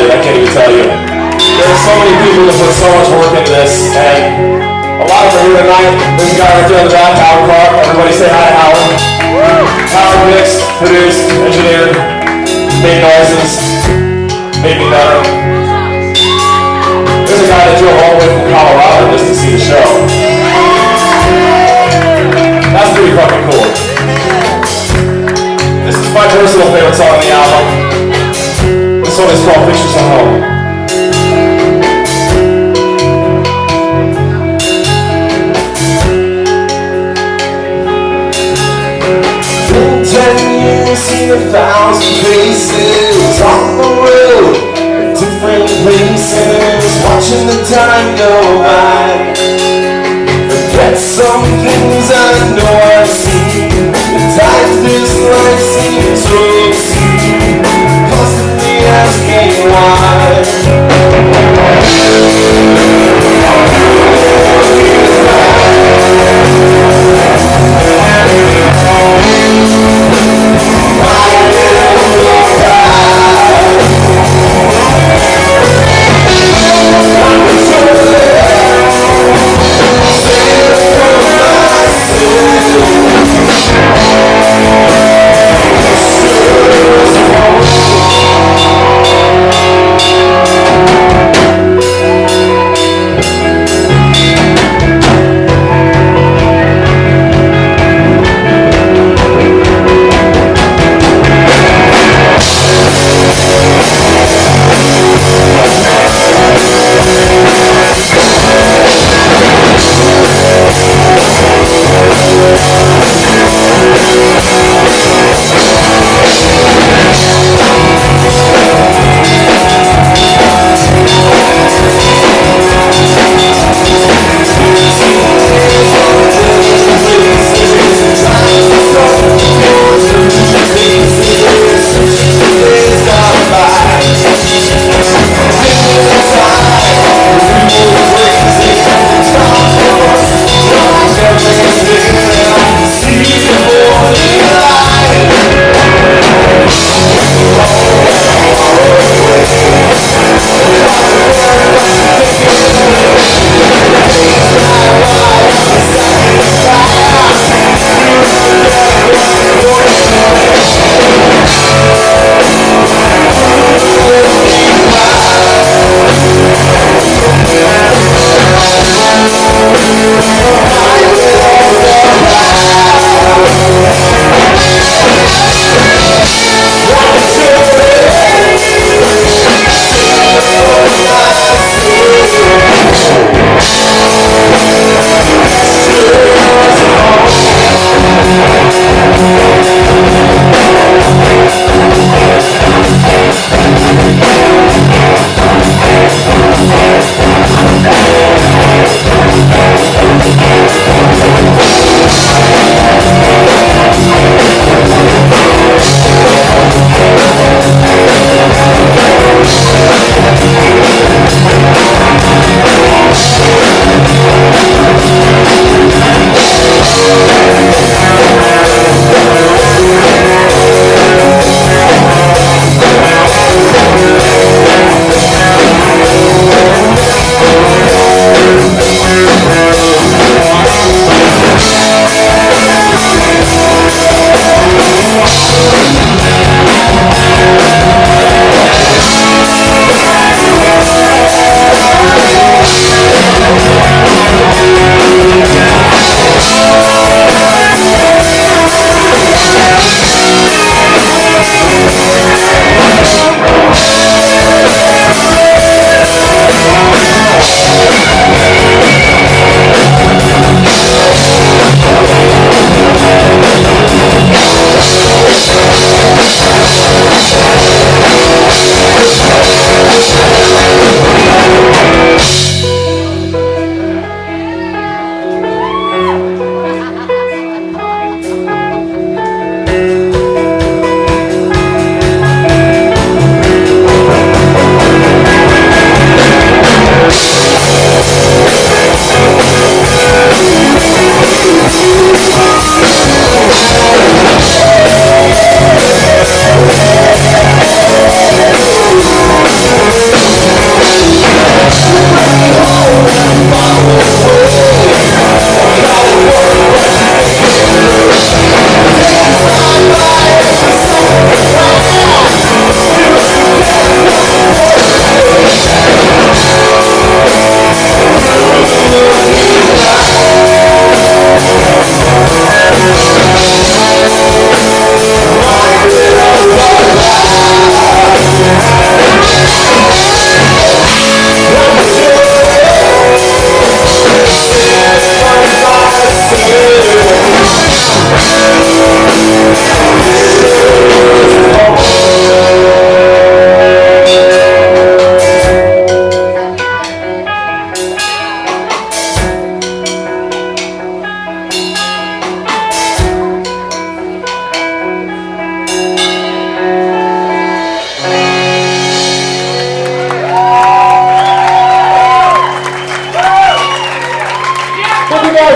excited, I can't even tell you. There's so many people that put so much work into this, and a lot of them are here tonight. There's a guy right there in the back, Howard Clark. Everybody say hi to Howard. Howard mixed, produced, engineered, made noises, made me better. There's a guy that drove all the way from Colorado just to see the show. That's pretty fucking cool. This is my personal favorite song on the album. This one is called Pictures from Home. 10 years, seen 1,000 faces on the road, in different places, watching the time go